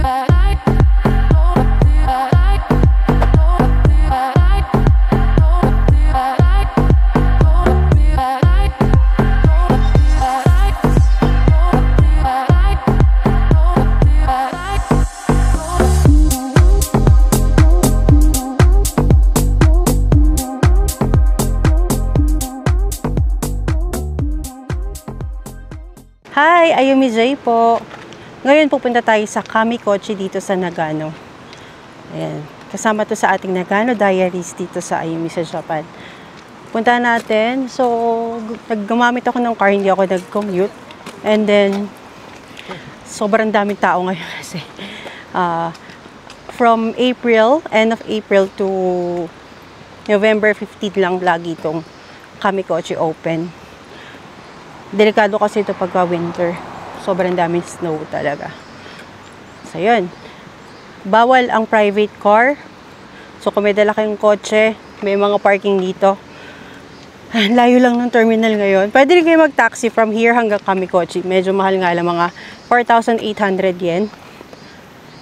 Hi! Ayumi J po. Ngayon pupunta tayo sa Kamikochi dito sa Nagano. Ayan. Kasama to sa ating Nagano Diaries dito sa Ayumi sa Japan. Punta natin. So, gumamit ako ng car, hindi ako nag-commute. And then, sobrang daming tao ngayon kasi. From April, end of April to November 15 lang lagi itong Kamikochi open. Delikado kasi ito pagka winter. Sobrang daming snow talaga. So, yun. Bawal ang private car. So, kung may dala kayong kotse, may mga parking dito. Layo lang ng terminal ngayon. Pwede rin kayo mag-taxi from here hanggang Kamikochi. Medyo mahal nga lang, mga 4,800 yen.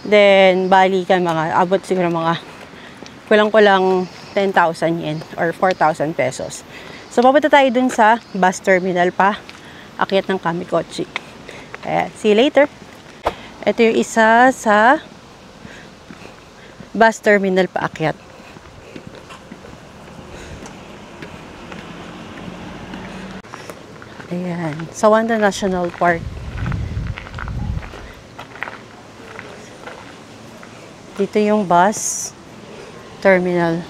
Then, balikan abot siguro mga kulang-kulang 10,000 yen or 4,000 pesos. So, papunta tayo dun sa bus terminal pa. Akyat ng Kamikochi. Kaya, see you later. Ito yung isa sa bus terminal paakyat. Ayan. Sawanda National Park. Dito yung bus terminal.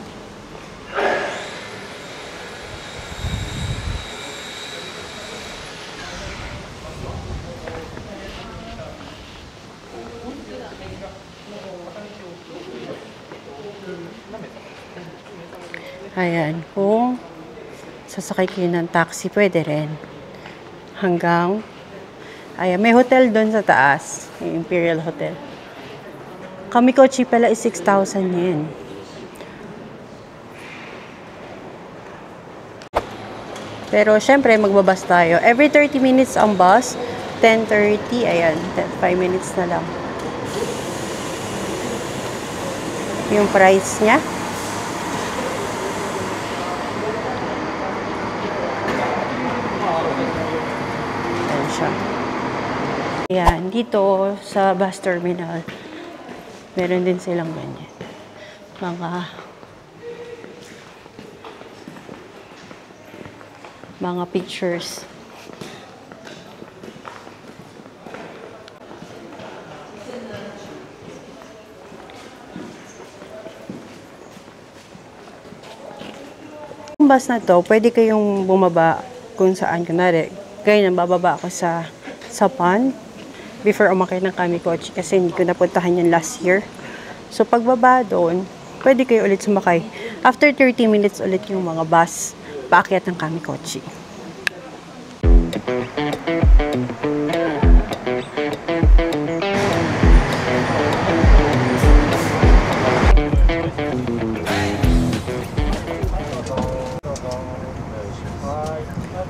Ayan, kung sasakay kayo ng taxi, pwede rin. Hanggang, ayan, may hotel doon sa taas. Yung Imperial Hotel. Kamikochi pala is 6,000 yen. Pero, syempre, magbabas tayo. Every 30 minutes ang bus. 10:30, ayan, 5 minutes na lang. Yung price niya. Ayan, dito sa bus terminal, meron din silang ganyan. Mga pictures. Yung bus na to, pwede kayong bumaba kung saan. Kunwari, ganyan, bababa ako sa Sapan before umakit ng Kamikochi kasi hindi ko napuntahan yan last year. So, pagbaba doon, pwede kayo ulit sumakay. After 30 minutes ulit yung mga bus paakyat ng Kamikochi.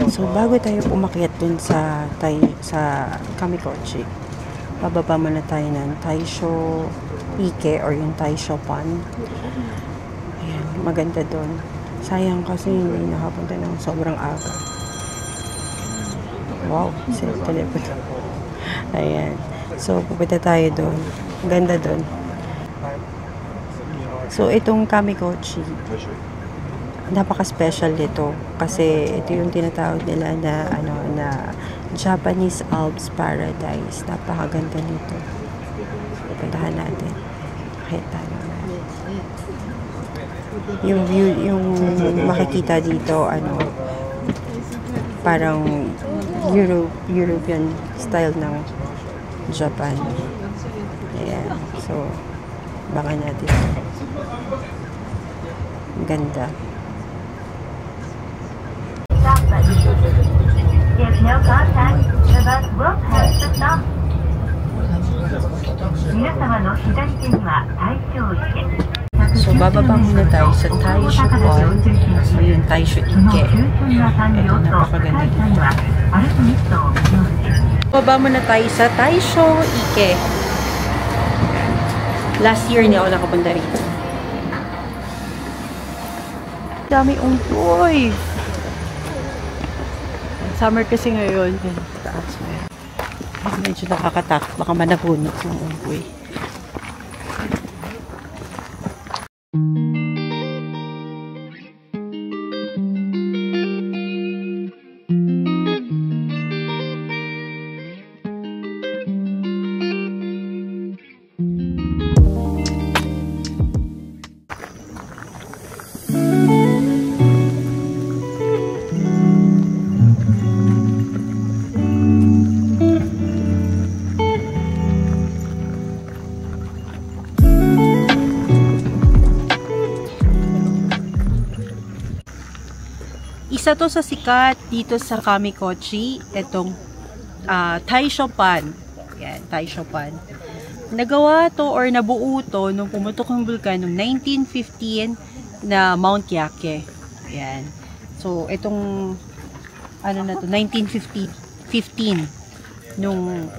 So, bago tayo umakyat dun sa Kamikochi, bababa muna tayo ng Taisho Ike or yung Taisho Pond. Ayan, maganda dun. Sayang kasi hindi nakapunta ng sobrang aga. Wow, silip telepon. Ayan. So, pupunta tayo dun. Ganda dun. So, itong Kamikochi, napaka-special nito kasi ito yung tinatawag nila na Japanese Alps Paradise. Napakaganda nito. Puntahan natin. Kita naman. Yung view, yung makikita dito, parang European style ng Japan. Ayan. So, baka natin. Ganda. So, bababa muna tayo sa Taisho Pond. Ayun, Taisho Ike. Ito, napakaganda dito. Bababa muna tayo sa Taisho Ike. Last year hindi ako nakapunta rito. Dami unggoy. Summer kasi ngayon. Taas mo yan. Medyo nakakatakot. Baka manabunot ng unggoy. Isa to sa sikat dito sa Kamikochi, itong Taishopan. Yan, Taishopan. Nagawa to or nabuo to nung pumutok ng bulkan noong 1915 na Mount Yake. Yan. So, itong ano na to, 1915 nung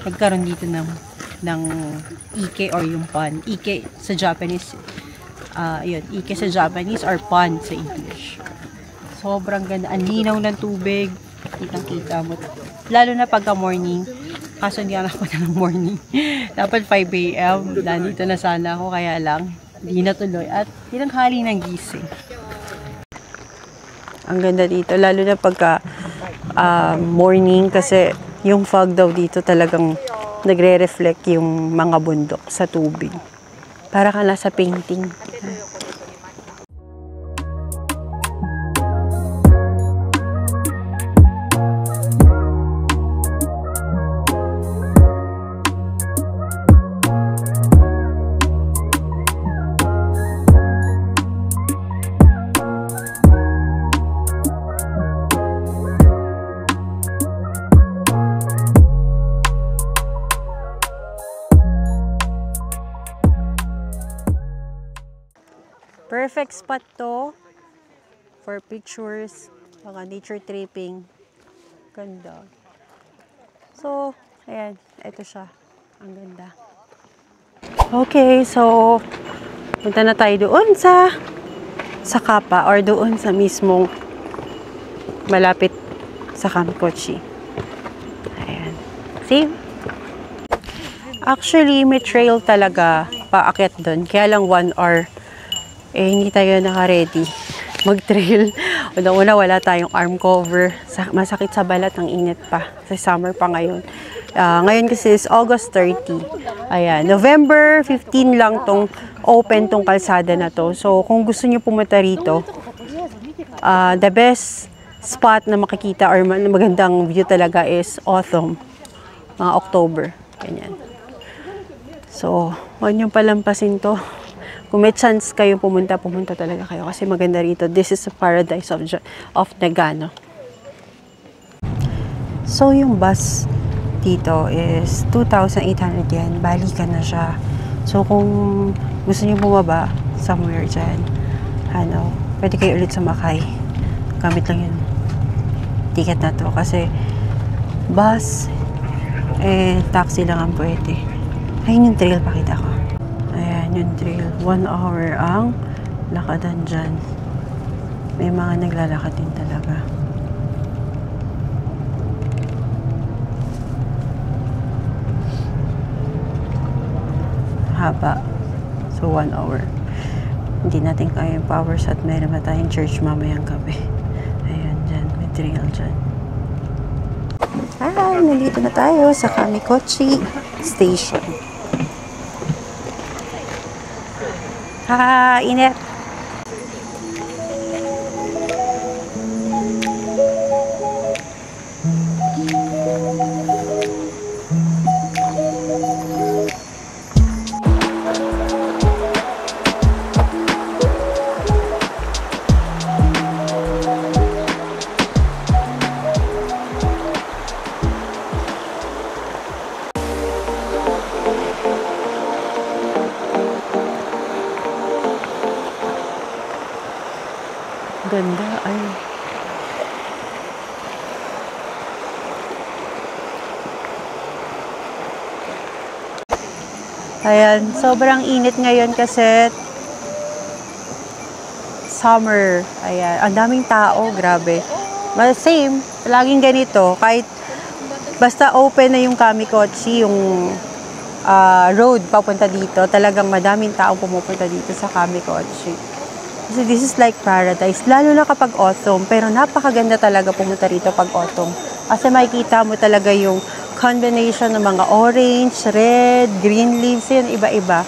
nagkaroon dito ng ike or yung pond. Ike sa Japanese, yun, ike sa Japanese or pond sa English. Sobrang ganda. Ang linaw ng tubig. Kitang-kita mo. Lalo na pagka morning. Kaso hindi ako nakapunta ng morning. Dapat 5 AM. Nandito na sana ako. Kaya lang, hindi natuloy. At tinanghali ng gising. Ang ganda dito. Lalo na pagka morning. Kasi yung fog daw dito talagang nagre-reflect yung mga bundok sa tubig. Para ka nasa painting. Perfect spot to for pictures, mga nature tripping. Ganda. So, ayan, ito siya. Ang ganda. Okay, so punta na tayo doon sa Kapa or doon sa mismong malapit sa Kamikochi. Ayan. See? Actually, may trail talaga paakyat doon. Kaya lang 1 hour. Eh, hindi tayo naka-ready mag-trail. Una-una, wala tayong arm cover. Masakit sa balat, ang init pa. Sa summer pa ngayon. Ngayon kasi is August 30. Ayan, November 15 lang tong open tong kalsada na to. So, kung gusto niyo pumunta rito, the best spot na makikita or magandang view talaga is autumn. Mga October. Ganyan. So, huwag niyong palampasin to. Kung may chance kayo pumunta talaga kayo kasi maganda rito. This is the paradise of Nagano. So, yung bus dito is 2,800 yen. Balikan na siya. So, kung gusto niyo bumaba somewhere dyan, pwede kayo ulit sumakay. Gamit lang yung ticket na to. Kasi, bus, taxi lang ang pwede. Ayun yung trail, pakita ko. Ayan, yung trail. 1 hour ang lakadan dyan. May mga naglalakad din talaga. Haba. So, 1 hour. Hindi natin kaya yung powers at meron ba tayong church mamayang gabi. Ayan, dyan. May trail dyan. Hi! Nandito na tayo sa Kamikochi Station. Init. Ganda, ay. Ayan, sobrang init ngayon kasi summer. Ayan, ang daming tao, grabe. But same, laging ganito, kahit basta open na yung Kamikochi, yung road papunta dito, talagang madaming tao pumupunta dito sa Kamikochi. Kasi this is like paradise, lalo na kapag autumn, pero napakaganda talaga pumunta rito pag autumn. Kasi makikita mo talaga yung combination ng mga orange, red, green leaves, yun, iba-iba.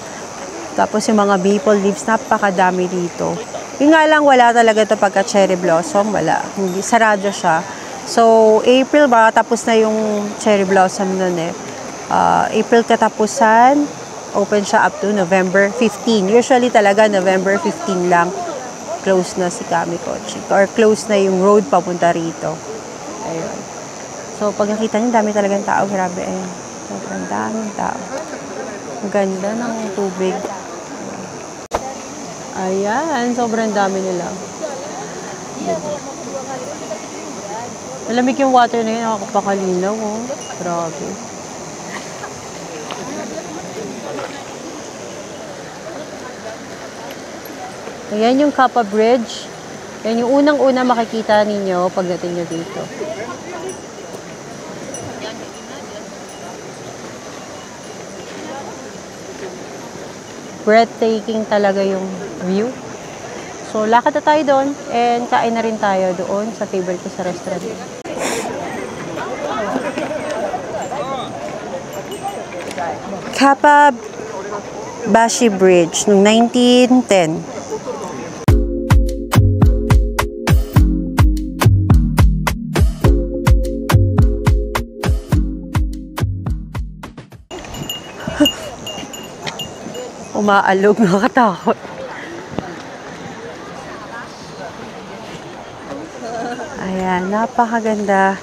Tapos yung mga maple leaves, napakadami dito. Yung nga lang, wala talaga ito pagka cherry blossom, wala. Hindi, sarado siya. So, April ba, tapos na yung cherry blossom nun eh. April katapusan, open siya up to November 15. Usually talaga, November 15 lang, close na si Kamikochi. Or close na yung road papunta rito. Ayun. So, pag nakita niyo, dami talagang tao. Grabe, ayun. Sobrang daming tao. Ang ganda ng tubig. Ayan, sobrang dami nila. Malamig yung water na yun, nakakapakalinaw, oh. Grabe. Ayan yung Kappa Bridge. Yan yung unang-una makikita ninyo pagdating nyo dito. Breathtaking talaga yung view. So, lakad na tayo doon and kain na rin tayo doon sa table ko sa restaurant. Kappa Bashi Bridge noong 1910. Umaalog, nakatakot. Ayan, napakaganda.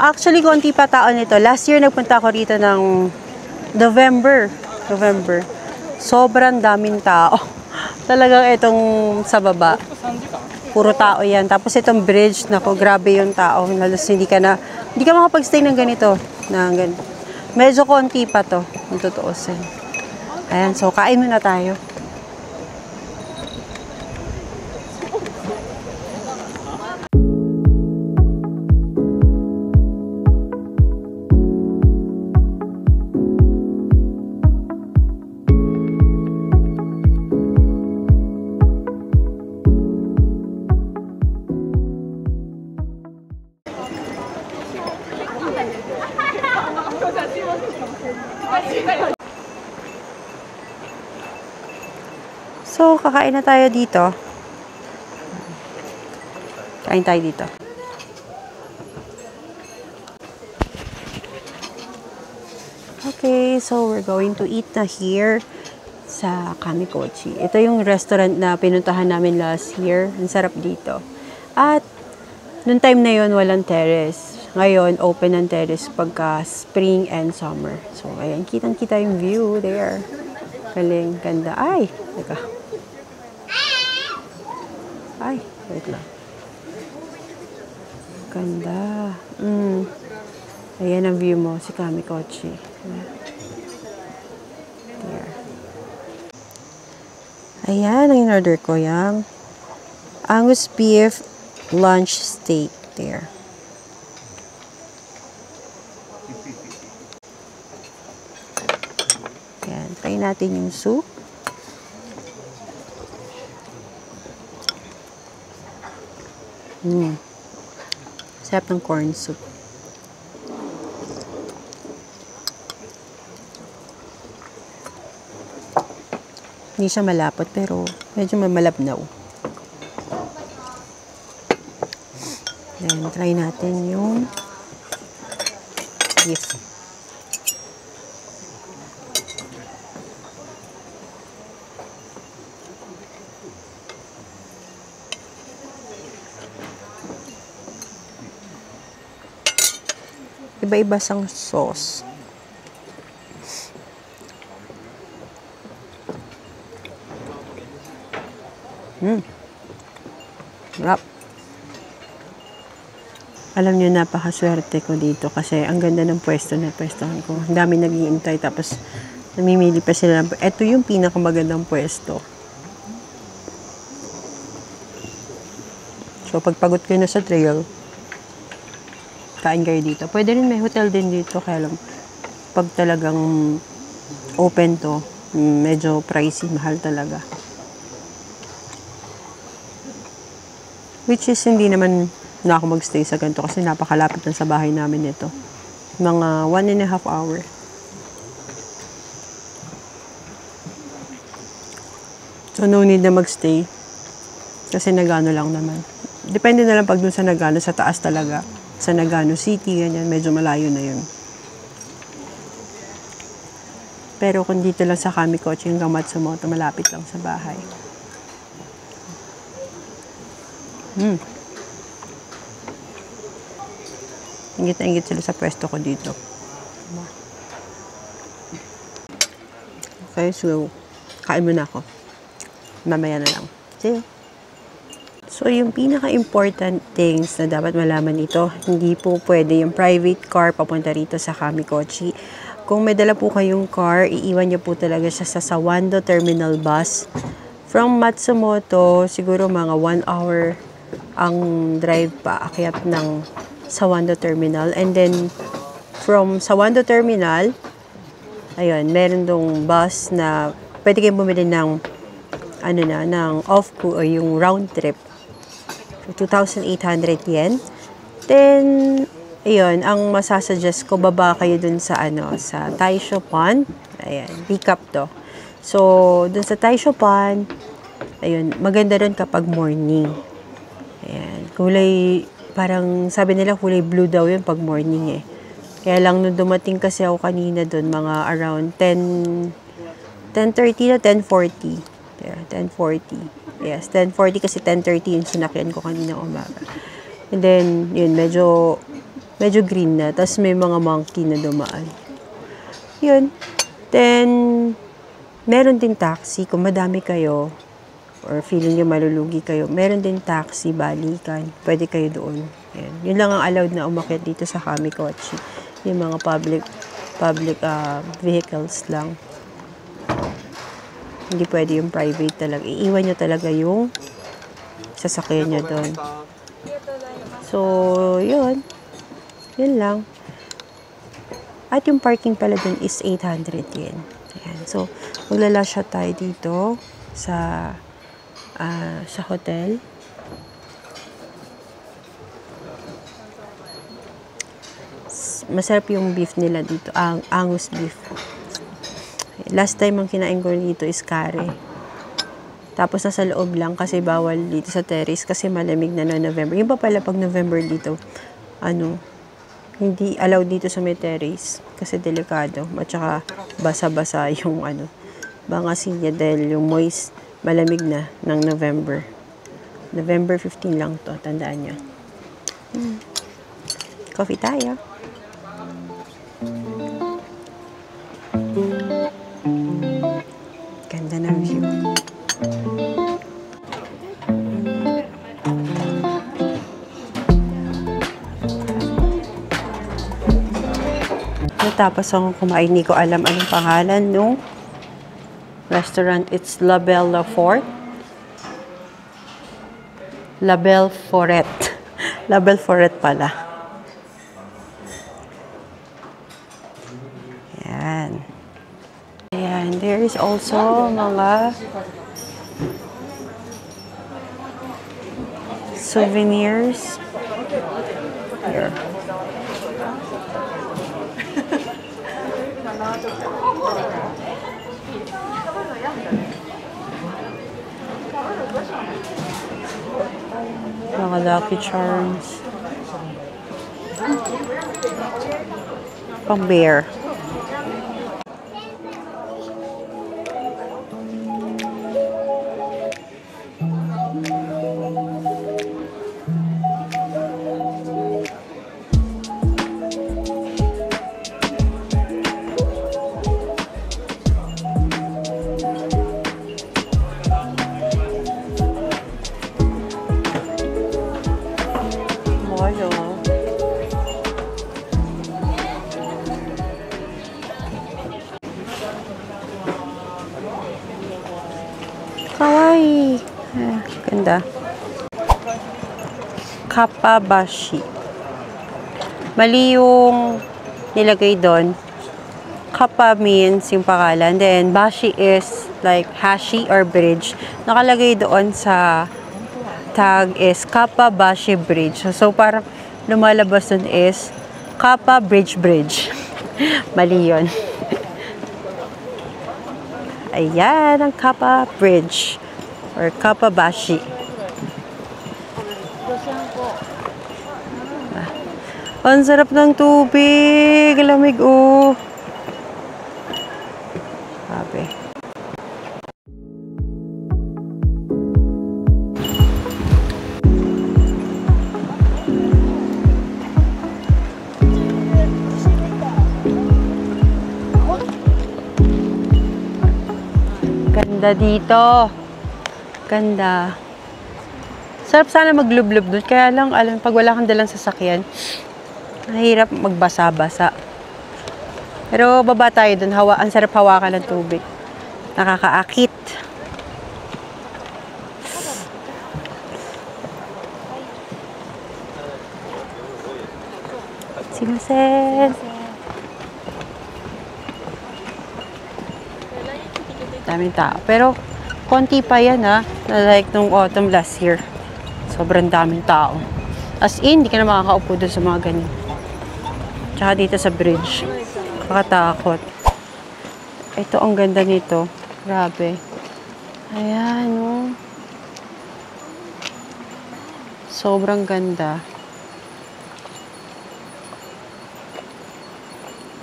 Actually, konti pa tao nito. Last year, nagpunta ako rito ng November. Sobrang daming tao. Talagang itong sa baba. Puro tao yan. Tapos itong bridge, naku, grabe yung tao. Halos hindi ka makapag-stay ng ganito. Medyo konti pa to, kung tutuusin. Ayan, so kain muna tayo. So, kakain na tayo dito. Kain tayo dito. Okay, so we're going to eat na here sa Kamikochi. Ito yung restaurant na pinuntahan namin last year. Ang sarap dito. At, noong time na yon walang terrace. Ngayon, open ang terrace pagka spring and summer. So, ayan, kitang-kita yung view there. Galing, ganda. Ay, teka. Ay, wait lang. Ganda. Ayan ang view mo, si Kamikochi. There. Ayan, ang in-order ko yung Angus beef lunch steak. There. Ayan, try natin yung soup. Sarap ng corn soup. Hindi siya malapot, pero medyo malabnaw. Then, try natin yung beef. Iba-iba sang sauce. Sarap. Alam niyo, napakaswerte ko dito kasi ang ganda ng pwesto na pwestohan ko. Ang dami nag-iintay tapos namimili pa sila. Ito yung pinakamagandang pwesto. So, pag pagod kayo na sa trail, kain kayo dito. Pwede rin may hotel din dito, kaya lang pag talagang open to, medyo pricey, mahal talaga. Which is, hindi naman na ako magstay sa ganito kasi napakalapit lang sa bahay namin ito. Mga 1.5 hour. So, no need na magstay. Kasi Nagano lang naman. Depende na lang pag dun sa Nagano, sa taas talaga. Sa Nagano City, ganyan, medyo malayo na yun. Pero kung dito lang sa Kamikochi hanggang Matsumoto, malapit lang sa bahay. Ingit na ingit sila sa pwesto ko dito. Okay, so, kain muna ako. Mamaya na lang. See you. So, yung pinaka-important things na dapat malaman ito, hindi po pwede yung private car papunta rito sa Kamikochi. Kung may dala po kayong car, iiwan niyo po talaga siya sa Sawando Terminal Bus. From Matsumoto, siguro mga 1 hour ang drive pa akyat ng Sawando Terminal. And then, from Sawando Terminal, ayun, meron dong bus na pwede kayong bumili ng ng off-ku o yung round trip. 2,800 yen. Then, ayun, ang masasuggest ko, baba kayo dun sa, sa Taisho Pond. Ayan, recap to. So, dun sa Taisho Pond, ayun, maganda rin kapag morning. Ayan, kulay, parang sabi nila kulay blue daw yun pag morning eh. Kaya lang nung dumating kasi ako kanina dun, mga around 10:30 na 10:40. Yeah, 10:40. Yes, 10:40 kasi 10:30 yung sinakyan ko kanina umaga. And then, yun, medyo green na. Tapos may mga monkey na dumaan. Yun. Then, meron din taxi. Kung madami kayo, or feeling nyo malulugi kayo, meron din taxi, balikan. Pwede kayo doon. Yan. Yun lang ang allowed na umakyat dito sa Kamikochi. Yung mga public vehicles lang. Hindi pwede yung private talaga. Iiwan nyo talaga yung sasakyan nyo doon. So, yun. Yun lang. At yung parking pala doon is 800 yen. Ayan. So, maglalasya tayo dito sa hotel. Masarap yung beef nila dito. Angus beef. Last time ang kinain ko dito is kare. Tapos nasa loob lang kasi bawal dito sa terrace kasi malamig na no November. Yung pa pala pag November dito, hindi allowed dito sa may terrace kasi delikado. At saka basa-basa yung mga sinya dahil yung moist, malamig na ng November. November 15 lang to, tandaan nyo. Coffee tayo. Ganda ng view. Tapos ang kumain, hindi ko alam anong pangalan nung restaurant. It's La Belle Fort. La Belle Foret. La Belle Foret pala. Ayan. Ayan. There is also mga souvenirs. Here. Mga Lucky Charms. Pang bear. Ano? Ganda. Kappabashi. Mali yung nilagay doon. Kappa means yung pangalan. Then, bashi is like hashi or bridge. Nakalagay doon sa tag is Kappabashi Bridge. So parang lumalabas doon is Kappa Bridge. Mali yun. Ayan ang Kappa Bridge or Kappabashi. Ang sarap ng tubig. Lamig, oh. Sabi. Ganda dito. Ganda. Sarap sana maglublob doon. Kaya lang, alam, pag wala kang dalang sasakyan, mahirap magbasa-basa. Pero baba tayo doon. Ang sarap hawakan ng tubig. Nakakaakit. Simasen. Daming tao. Pero, konti pa yan ha. Like nung autumn last year. Sobrang daming tao. As in, hindi ka na makakaupo doon sa mga ganyan. Tsaka dito sa bridge. Nakatakot. Ito, ang ganda nito. Grabe. Ayan, oh. Sobrang ganda.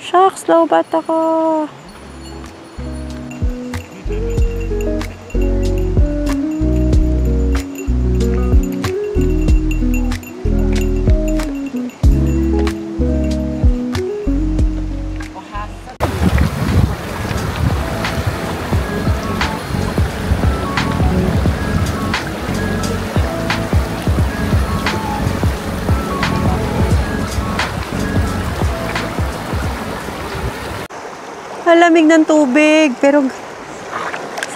Shucks, lowbat ako. Malamig ng tubig, pero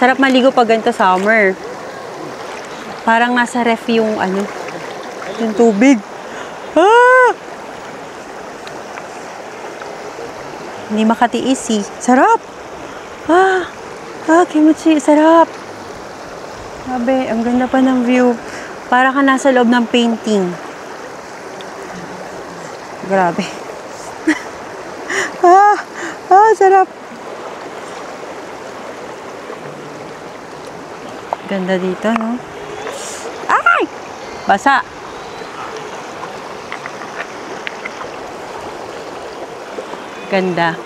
sarap maligo pag ganito summer. Parang nasa ref yung ano, yung tubig. Ah! Hindi makatiis eh. Sarap! Kimuchi, sarap! Sabi, ang ganda pa ng view. Para ka nasa loob ng painting. Grabe. Sarap! Ganda dito, no? Ay! Basa! Ganda.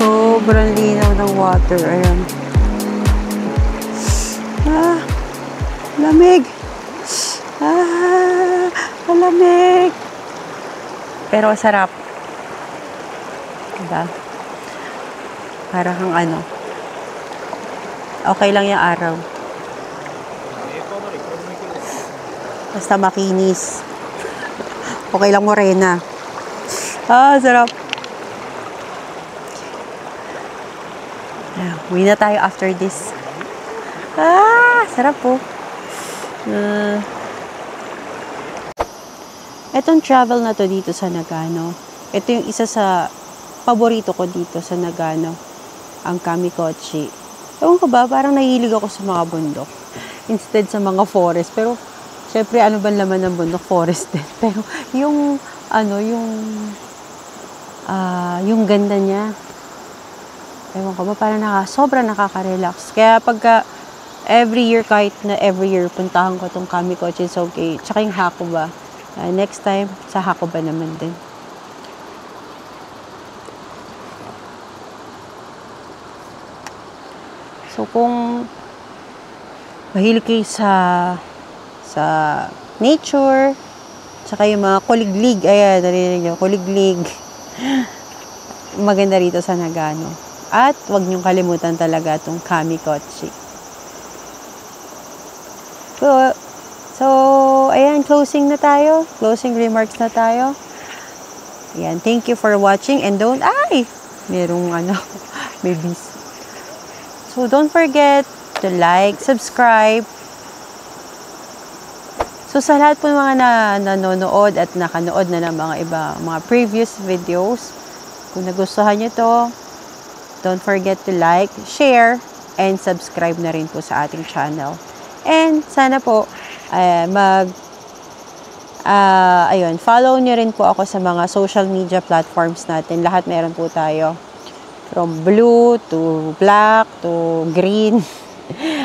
Sobrang linaw ng water. Ayan. Lamig! Malamig! Pero sarap. Diba? Para kang ano. Okay lang yung araw. Basta makinis. Okay lang morena. Sarap. Uwi na tayo after this. Sarap po. Etong travel na to dito sa Nagano. Ito yung isa sa paborito ko dito sa Nagano. Ang Kamikochi. Ewan ko ba, parang nahilig ako sa mga bundok. Instead sa mga forest. Pero, syempre, ano ba laman ng bundok? Forest din. Pero, yung ganda niya. Ewan ko ba, parang sobrang nakaka-relax. Kaya pagka, every year, kahit na every year, puntahan ko itong Kamikochi Soke. Tsaka yung Hakuba. Next time, sa Hakuba naman din. So, kung mahilig kayo sa nature, tsaka yung mga kuliglig, ayan, narinig nyo, kuliglig. Maganda rito sa Nagano. At huwag niyong kalimutan talaga itong Kamikochi. So, ayan, closing na tayo. Closing remarks na tayo. Ayan, thank you for watching and merong may bis. So, don't forget to like, subscribe. So, sa lahat po mga nanonood at nakanood na ng mga previous videos, kung nagustuhan nyo to, don't forget to like, share, and subscribe na rin po sa ating channel. And sana po, follow nyo rin po ako sa mga social media platforms natin. Lahat meron po tayo. From blue to black to green.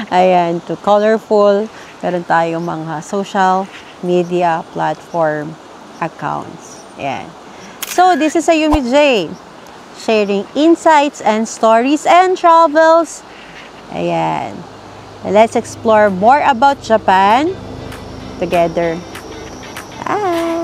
Ayan, to colorful. Meron tayong mga social media platform accounts. Ayan. So, this is Ayumi J. Sharing insights and stories and travels. Ayan. Let's explore more about Japan together. Bye!